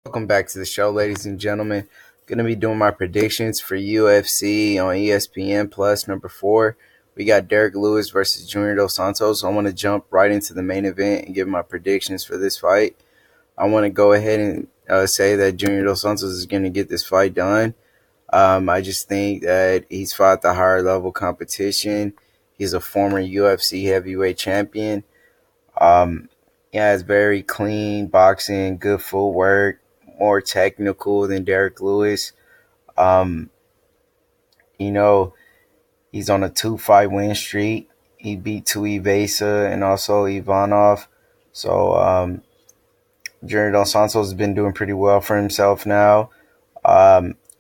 Welcome back to the show, ladies and gentlemen. Going to be doing my predictions for UFC on ESPN+4. We got Derek Lewis versus Junior Dos Santos. I want to jump right into the main event and give my predictions for this fight. I want to go ahead and say that Junior Dos Santos is going to get this fight done. I just think that he's fought the higher level competition. He's a former UFC heavyweight champion. He has very clean boxing, good footwork, more technical than Derek Lewis. Um, you know, he's on a 2-fight win streak. He beat Tuivasa and also Ivanov. So Junior Dos Santos has been doing pretty well for himself now.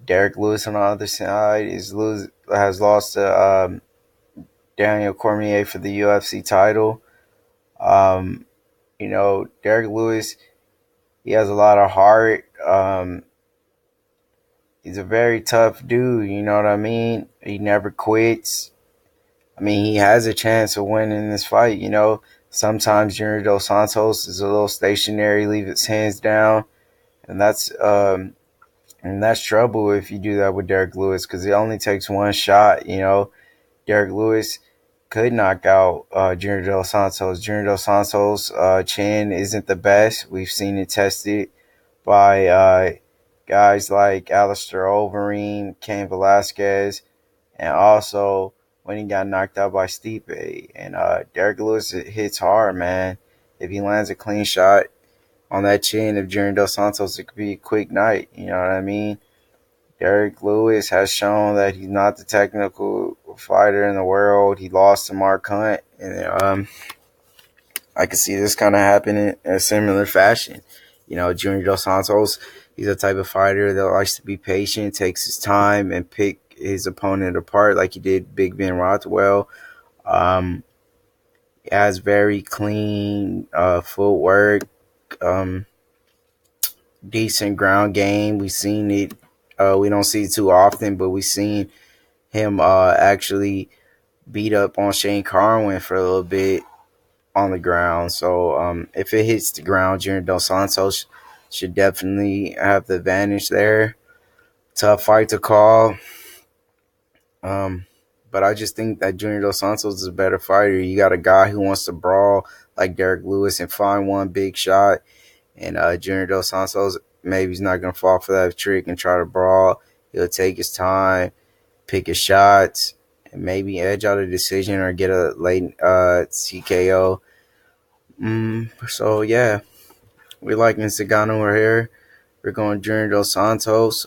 Derek Lewis on the other side has lost to Daniel Cormier for the UFC title. Um, Derek Lewis, he has a lot of heart. He's a very tough dude, you know what I mean? He never quits. I mean, he has a chance of winning this fight. Sometimes Junior Dos Santos is a little stationary, leave his hands down, and that's trouble if you do that with Derek Lewis because it only takes one shot. Derek Lewis could knock out Junior Dos Santos. Junior Dos Santos' chin isn't the best. We've seen it tested by guys like Alistair Overeem, Cain Velasquez, and also when he got knocked out by Stipe. And Derek Lewis hits hard, man. If he lands a clean shot on that chin of Junior Dos Santos, it could be a quick night. You know what I mean? Derek Lewis has shown that he's not the technical fighter in the world. He lost to Mark Hunt, and I could see this kind of happening in a similar fashion. Junior Dos Santos, he's a type of fighter that likes to be patient, takes his time, and pick his opponent apart like he did Big Ben Rothwell. Um, he has very clean footwork, um, decent ground game. We've seen it. We don't see it too often, but we've seen him actually beat up on Shane Carwin for a little bit on the ground. So if it hits the ground, Junior Dos Santos should definitely have the advantage there. Tough fight to call. Um, but I just think that Junior Dos Santos is a better fighter. You got a guy who wants to brawl like Derek Lewis and find one big shot. And Junior Dos Santos, maybe he's not going to fall for that trick and try to brawl. He'll take his time, pick his shots, and maybe edge out a decision or get a late TKO. So yeah, we like Nzagano here. We're going Junior Dos Santos.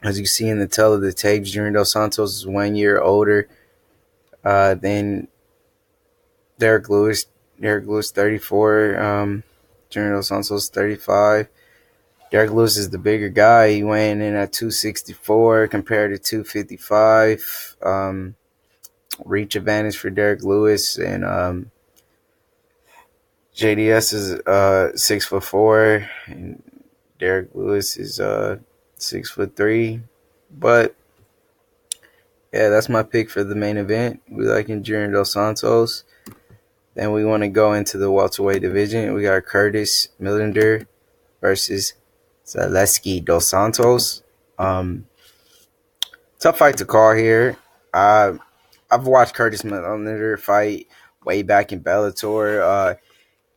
As you see in the tail of the tapes, Junior Dos Santos is 1 year older than Derek Lewis. Derek Lewis 34. Junior Dos Santos 35. Derek Lewis is the bigger guy. He weighing in at 264 compared to 255. Reach advantage for Derek Lewis, and JDS is 6'4", and Derek Lewis is 6'3". But yeah, that's my pick for the main event. We like Junior Dos Santos. Then we want to go into the welterweight division. We got Curtis Millender versus Zaleski Dos Santos. Tough fight to call here. I've watched Curtis Millender fight way back in Bellator.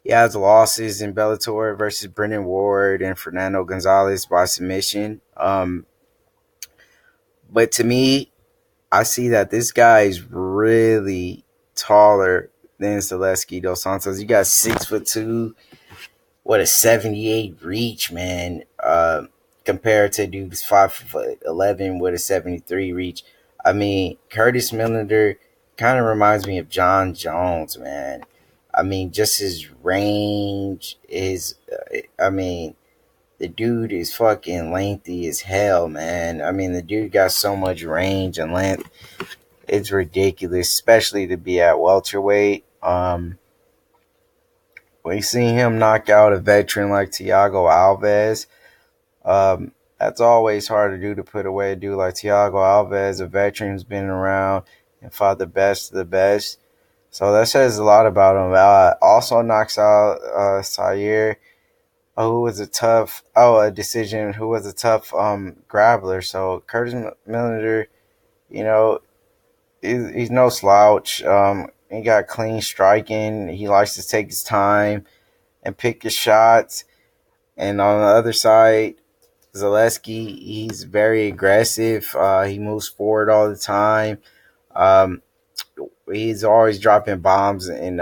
He has losses in Bellator versus Brennan Ward and Fernando Gonzalez by submission. But to me, I see that this guy is really taller than Zaleski Dos Santos. You got 6'2", what a 78 reach, man. Compared to dude's 5'11" with a 73 reach. I mean, Curtis Millender kind of reminds me of John Jones, man. I mean, just his range is. I mean, the dude is fucking lengthy as hell, man. I mean, the dude got so much range and length. It's ridiculous, especially to be at welterweight. We seen him knock out a veteran like Thiago Alves. That's always hard to do, to put away a dude like Thiago Alves, a veteran who's been around and fought the best of the best. So that says a lot about him. Also knocks out Sayer who was a tough a decision, who was a tough grappler. So Curtis Millender, you know, he's no slouch. He got clean striking. He likes to take his time and pick his shots. And on the other side, Zaleski, he's very aggressive. He moves forward all the time. Um, he's always dropping bombs and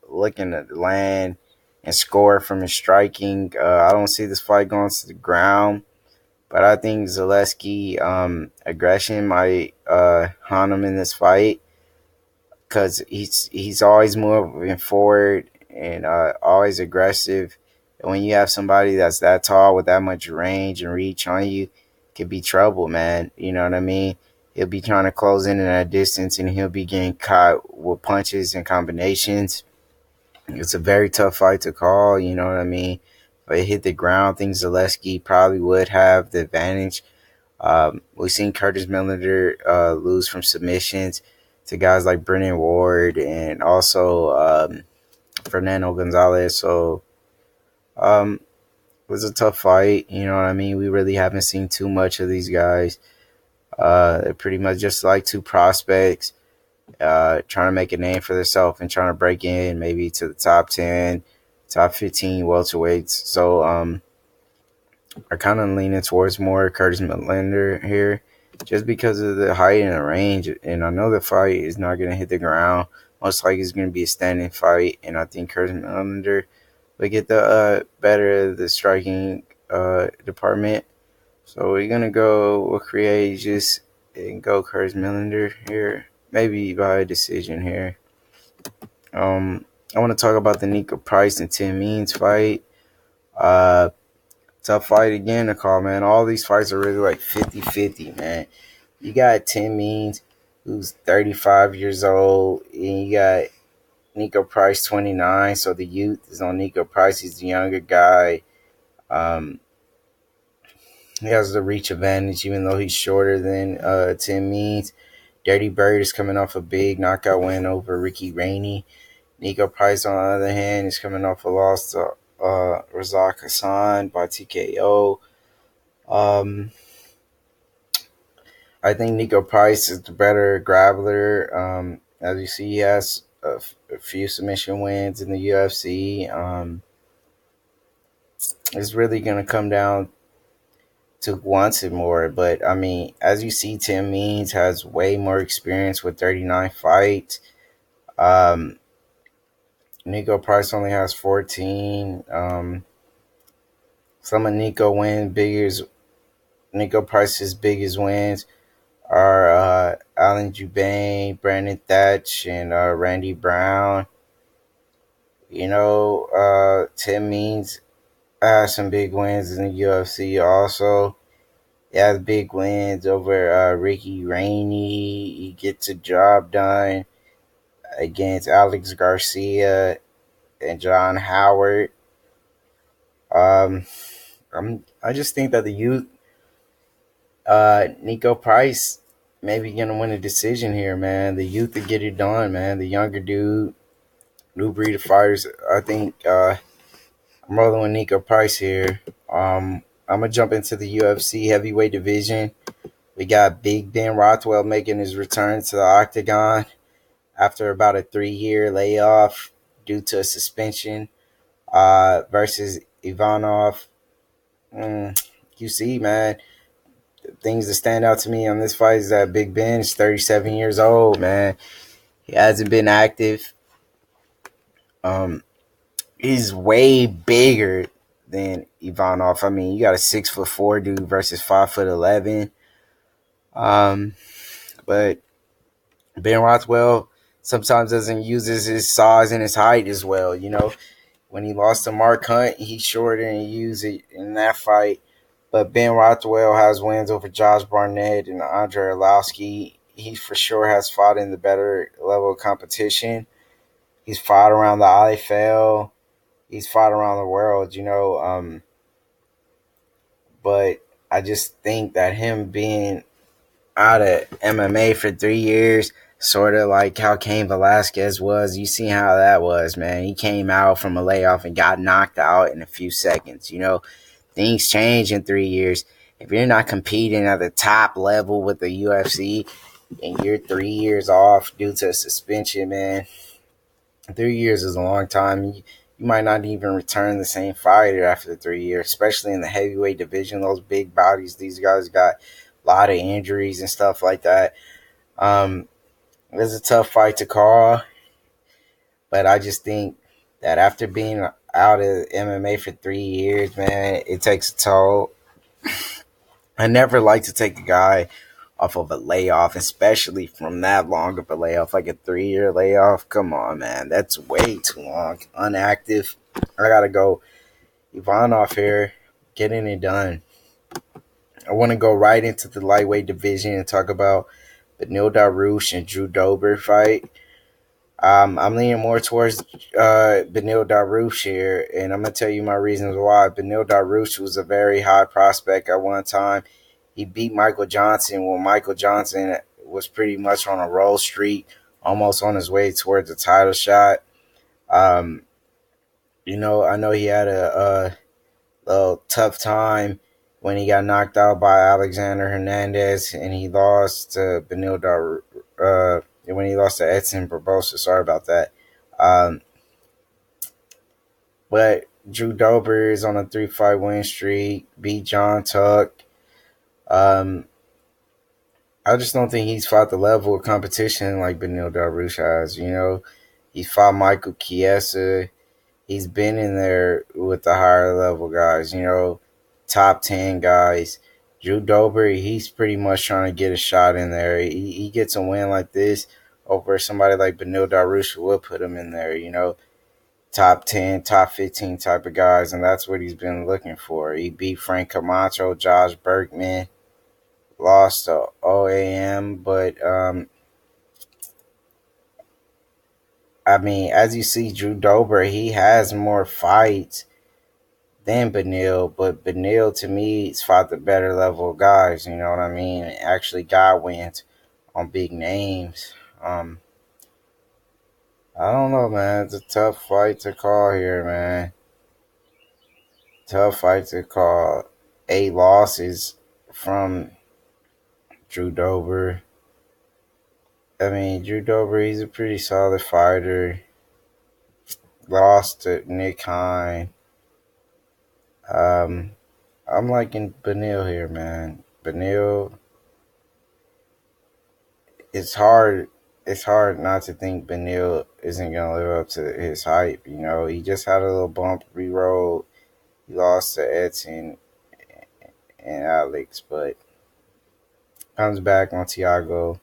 looking to land and score from his striking. I don't see this fight going to the ground, but I think Zaleski aggression might haunt him in this fight because he's always moving forward and always aggressive. And when you have somebody that's that tall with that much range and reach on you, it could be trouble, man. You know what I mean? He'll be trying to close in at that distance, and he'll be getting caught with punches and combinations. It's a very tough fight to call. You know what I mean? If it hit the ground, I think Zaleski probably would have the advantage. We've seen Curtis Millender lose from submissions to guys like Brennan Ward and also Fernando Gonzalez. So it was a tough fight. You know what I mean? We really haven't seen too much of these guys. They're pretty much just like two prospects trying to make a name for themselves and trying to break in maybe to the top 10, top 15 welterweights. So are kind of leaning towards more Curtis Millender here just because of the height and the range. And I know the fight is not going to hit the ground. Most likely it's going to be a standing fight. And I think Curtis Millender will get the better of the striking department. So we're going to go with courageous and go Curtis Millender here. Maybe by a decision here. I want to talk about the Nico Price and Tim Means fight. Uh, Tough fight again to call, man. All these fights are really like 50-50, man. You got Tim Means, who's 35 years old, and you got Nico Price, 29. So the youth is on Nico Price. He's the younger guy. Um, he has the reach advantage, even though he's shorter than Tim Means. Dirty Bird is coming off a big knockout win over Ricky Rainey. Nico Price, on the other hand, is coming off a loss to Razak Hassan by TKO. I think Nico Price is the better grappler. As you see, he has a few submission wins in the UFC. It's really going to come down to once and more. But, I mean, as you see, Tim Means has way more experience with 39 fights. Nico Price only has 14. Some of Nico Price's biggest wins are Alan Jubane, Brandon Thatch, and Randy Brown. You know, Tim Means has some big wins in the UFC also. He has big wins over Ricky Rainey. He gets a job done against Alex Garcia and John Howard. Um, I just think that the youth, Nico Price, maybe gonna win a decision here, man. The youth to get it done, man. The younger dude, new breed of fighters. I think I'm rolling with Nico Price here. I'm gonna jump into the UFC heavyweight division. We got Big Ben Rothwell making his return to the octagon after about a 3-year layoff due to a suspension versus Ivanov. You see, man, things that stand out to me on this fight is that Big Ben is 37 years old, man. He hasn't been active. He's way bigger than Ivanov. I mean, you got a 6'4" dude versus 5'11". But Ben Rothwell sometimes doesn't use his size and his height as well. You know, when he lost to Mark Hunt, he shorter and he used it in that fight. But Ben Rothwell has wins over Josh Barnett and Andre Arlovski. He for sure has fought in the better level of competition. He's fought around the IFL. He's fought around the world, you know. But I just think that him being out of MMA for 3 years, Sort of like how Cain Velasquez was. You see how that was, man. He came out from a layoff and got knocked out in a few seconds. Things change in 3 years. If you're not competing at the top level with the UFC and you're 3 years off due to a suspension, man, 3 years is a long time. You might not even return the same fighter after 3 years, especially in the heavyweight division. Those big bodies, these guys got a lot of injuries and stuff like that. Um, it's a tough fight to call, but I just think that after being out of MMA for 3 years, man, it takes a toll. I never like to take a guy off of a layoff, especially from that long of a layoff, like a 3 year layoff. Come on, man. That's way too long. Unactive. I gotta go. Ivanov here, getting it done. I want to go right into the lightweight division and talk about the Neil Darush and Drew Dober fight. I'm leaning more towards Benil Darush here, and I'm gonna tell you my reasons why. Benil Darush was a very high prospect at one time. He beat Michael Johnson when Michael Johnson was pretty much on a roll streak, almost on his way towards a title shot. Um, I know he had a little tough time when he got knocked out by Alexander Hernandez, and he lost to Benil Darush. When he lost to Edson Barbosa. Sorry about that. Um, but Drew Dober is on a 3-fight win streak, beat John Tuck. Um, I just don't think he's fought the level of competition like Benil Dariush has. He fought Michael Chiesa. He's been in there with the higher level guys, top 10 guys. Drew Dober, he's pretty much trying to get a shot in there. He gets a win like this over somebody like Benil Dariush who will put him in there, top 10, top 15 type of guys, and that's what he's been looking for. He beat Frank Camacho, Josh Bergman, lost to OAM, but I mean, as you see, Drew Dober, he has more fights than Benil, but Benil to me has fought the better level of guys, you know what I mean? Actually got wins on big names. I don't know, man. It's a tough fight to call here, man. Tough fight to call. 8 losses from Drew Dober. I mean, Drew Dober, he's a pretty solid fighter. Lost to Nick Hine. I'm liking Benil here, man. Benil, it's hard. It's hard not to think Benil isn't gonna live up to his hype. He just had a little bump re-roll. He lost to Edson and Alex, but comes back on Thiago.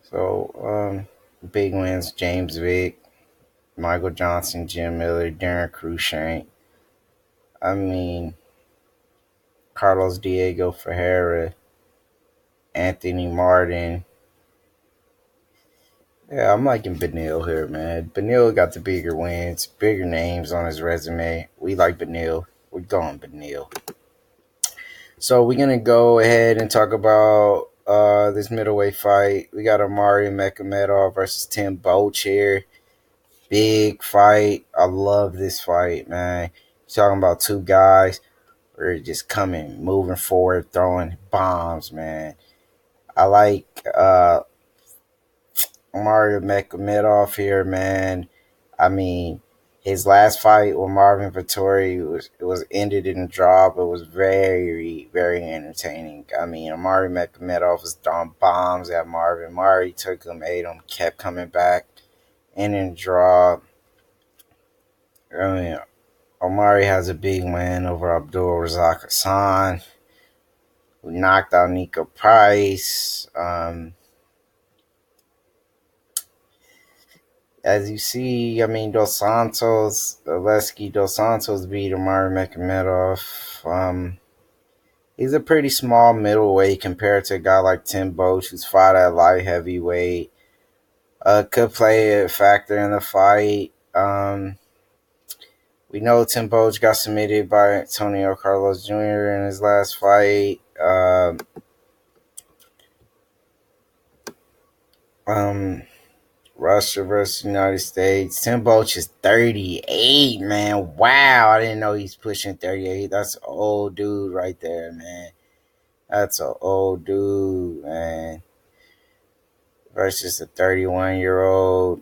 So, big wins: James Vick, Michael Johnson, Jim Miller, Darren Cruikshank. I mean, Carlos Diego Ferreira, Anthony Martin. Yeah, I'm liking Benil here, man. Benil got the bigger wins, bigger names on his resume. We like Benil. We're going Benil. So we're gonna go ahead and talk about this middleweight fight. We got Omari Mekhamedov versus Tim Boetsch here. Big fight. I love this fight, man. Talking about two guys who are just coming, moving forward, throwing bombs, man. I like Mario Mekhamedov here, man. I mean, his last fight with Marvin Vettori was ended in a draw, but was very, very entertaining. I mean, Omari Mekhamedov was throwing bombs at Marvin. Mari took him, ate him, kept coming back, in a draw. I mean, Omari has a big win over Abdul Razak Hassan, who knocked out Nico Price. As you see, I mean, Oleski Dos Santos beat Omari Mekhamedov. He's a pretty small middleweight compared to a guy like Tim Boetsch, who's fought at light heavyweight. Could play a factor in the fight. We know Tim Boetsch got submitted by Antonio Carlos Jr. in his last fight. Um, Russia versus United States. Tim Boach is 38, man. Wow, I didn't know he's pushing 38. That's an old dude right there, man. That's an old dude, man. Versus a 31-year-old.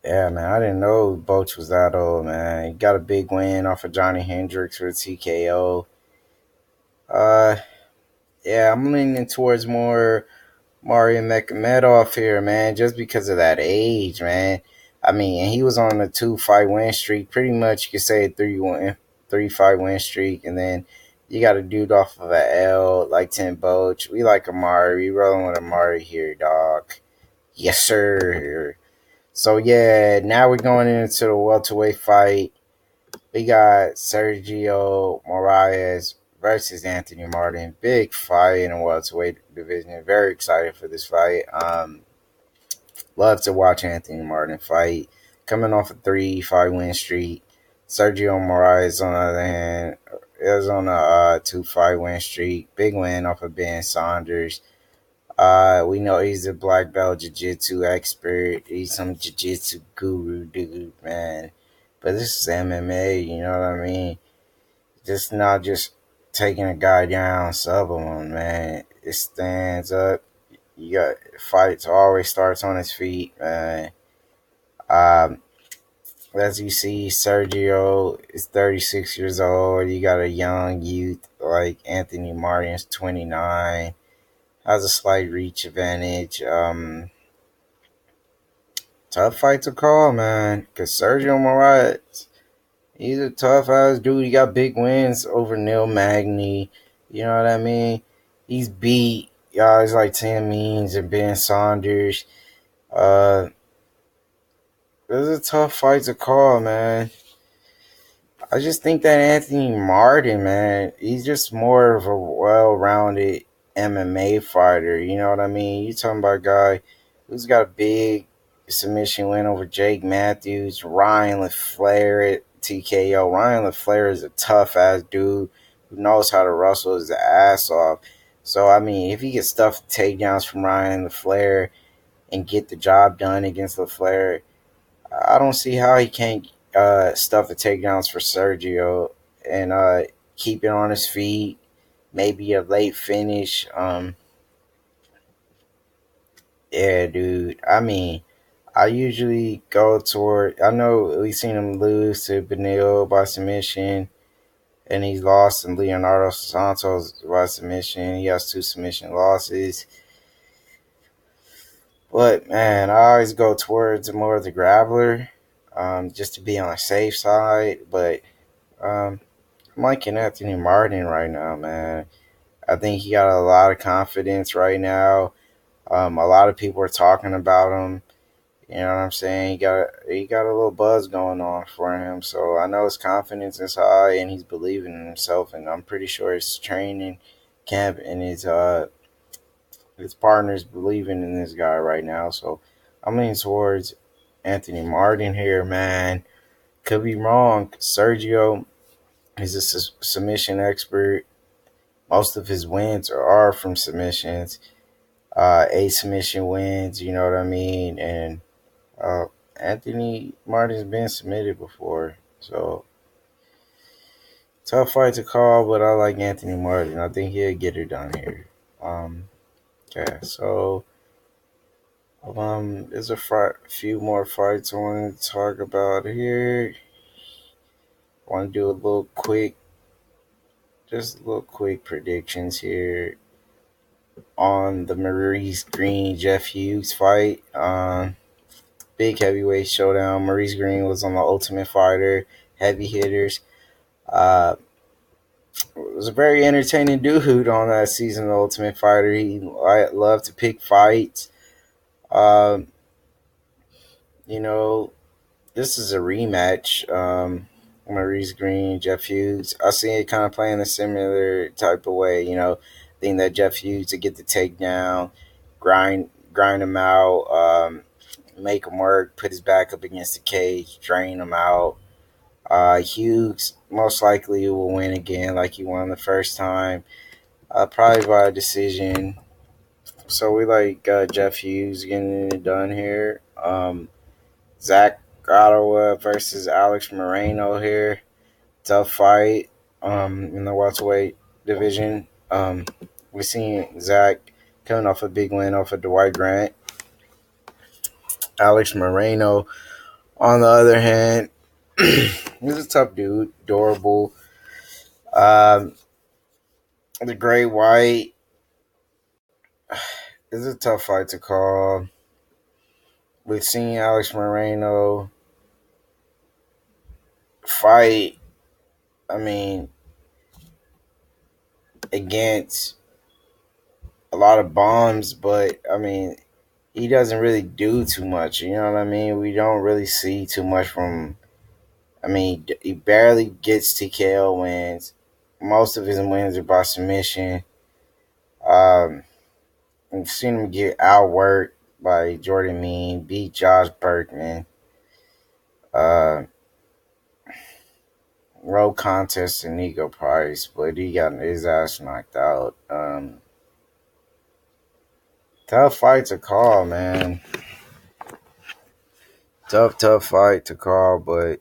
Yeah, man, I didn't know Boach was that old, man. He got a big win off of Johnny Hendricks for TKO. Uh, yeah, I'm leaning towards more Mario Mekhamedov here, man, just because of that age, man. I mean, and he was on a 2 fight win streak, pretty much you could say a 3 fight win streak, and then you got a dude off of a L like Tim Boach. We like Amari, we rolling with Amari here, dog. Yes, sir. So yeah, now we're going into the welterweight fight. We got Sergio Moraes versus Anthony Martin. Big fight in the welterweight division. Very excited for this fight. Love to watch Anthony Martin fight. Coming off a 3 fight win streak. Sergio Moraes, on the other hand, is on a 2 fight win streak. Big win off of Ben Saunders. We know he's a black belt jiu-jitsu expert. He's some jiu-jitsu guru dude, man. But this is MMA, you know what I mean? Just not just taking a guy down, subbing him, man. It stands up. You got fights always starts on his feet, man. Um, as you see, Sergio is 36 years old. You got a young youth like Anthony Martin's 29. Has a slight reach advantage. Tough fight to call, man. Because Sergio Moraes, he's a tough ass dude. He got big wins over Neil Magny. You know what I mean? He's beat guys like Tim Means and Ben Saunders. Uh, this is a tough fight to call, man. I just think that Anthony Martin, man, he's just more of a well-rounded MMA fighter. You know what I mean? You talking about a guy who's got a big submission win over Jake Matthews, Ryan LaFleur at TKO. Ryan LaFleur is a tough ass dude who knows how to wrestle his ass off. So I mean, if he gets stuff takedowns from Ryan LaFleur and get the job done against LaFleur, I don't see how he can't stuff the takedowns for Sergio and keep it on his feet. Maybe a late finish. Yeah, dude. I mean, I usually go toward. I know we've seen him lose to Benil by submission, and he's lost to Leonardo Santos by submission. He has 2 submission losses. But man, I always go towards more of the grappler, just to be on the safe side. But um, I'm liking Anthony Martin right now, man. I think he got a lot of confidence right now. A lot of people are talking about him. You know what I'm saying? He got a little buzz going on for him. So I know his confidence is high and he's believing in himself. And I'm pretty sure his training camp and his partners believing in this guy right now. So I'm leaning towards Anthony Martin here, man. Could be wrong. Sergio is a submission expert. Most of his wins are from submissions. 8 submission wins, you know what I mean? And uh, Anthony Martin's been submitted before. So tough fight to call, but I like Anthony Martin. I think he'll get it done here. Um, yeah, so there's few more fights I want to talk about here. I want to do just a little quick predictions here on the Maurice Green Jeff Hughes fight. Big heavyweight showdown. Maurice Green was on the Ultimate Fighter, heavy hitters. Uh, was a very entertaining dude on that season of the Ultimate Fighter. He loved to pick fights. Um, you know, this is a rematch. Maurice Green, Jeff Hughes. I see it kind of playing a similar type of way. I think that Jeff Hughes to get the takedown, grind him out, make him work, put his back up against the cage, drain him out. Hughes most likely will win again, like he won the first time. Probably by a decision. So we like Jeff Hughes getting it done here. Zach Ottawa versus Alex Moreno here. Tough fight in the welterweight division. We're seeing Zach coming off a big win off of Dwight Grant. Alex Moreno, on the other hand, he's a tough dude, durable. Um, the Great White is a tough fight to call. We've seen Alex Moreno fight, I mean, against a lot of bombs, but I mean, he doesn't really do too much. You know what I mean? We don't really see too much from. I mean, he barely gets TKO wins. Most of his wins are by submission. Um, we've seen him get outworked by Jordan Mean, beat Josh Berkman. Uh, road contest to Nico Price, but he got his ass knocked out. Tough fight to call, man. Tough fight to call, but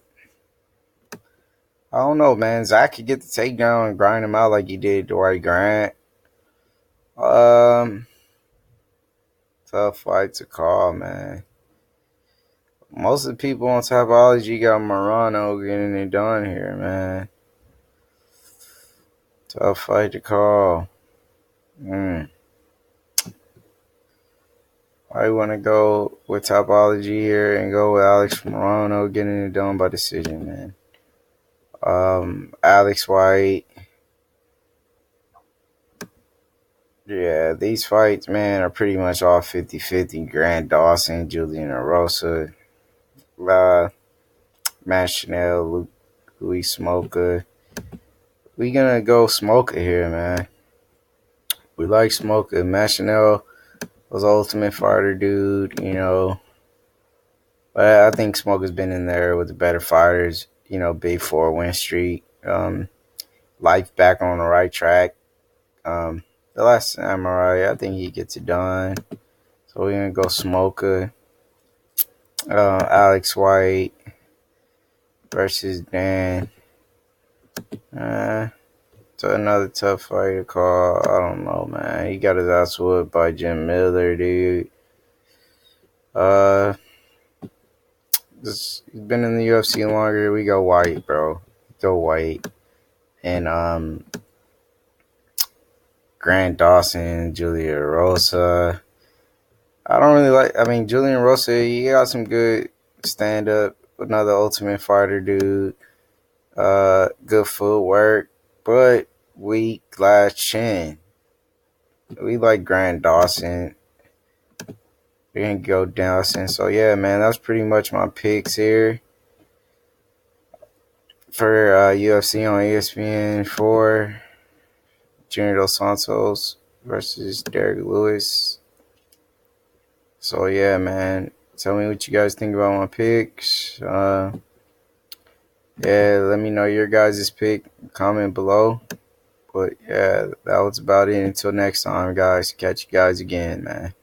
I don't know, man. Zach could get the takedown and grind him out like he did Dwight Grant. Um, Tough fight to call, man. Most of the people on Topology got Morano getting it done here, man. Tough fight to call. I want to go with Topology here and go with Alex Morano getting it done by decision, man. Alex White. Yeah, these fights, man, are pretty much all 50-50. Grant Dawson, Julian Erosa, Matt Chanel, Louis Smoker. We gonna go Smoker here, man. We like Smoker. Matt Chanel was Ultimate Fighter dude, you know. But I think Smoker's been in there with the better fighters, you know, big 4-win streak. Life back on the right track. The last Samurai, I think he gets it done. So we're gonna go Smoker. Alex White versus Dan. It's another tough fight to call. I don't know, man. He got his ass whooped by Jim Miller, dude. He's been in the UFC longer. We go White, bro. Go White. And Grant Dawson, Julia Rosa. I don't really like. I mean, Julian Rosa, he got some good stand up. Another Ultimate Fighter dude. Good footwork, but weak glass chin. We like Grant Dawson. We didn't go Dawson. So yeah, man, that's pretty much my picks here for UFC on ESPN+4. Junior Dos Santos versus Derek Lewis. So yeah, man. Tell me what you guys think about my picks. Yeah, let me know your guys' pick. Comment below. But yeah, that was about it. Until next time, guys. Catch you guys again, man.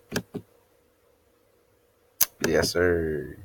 Yes, sir.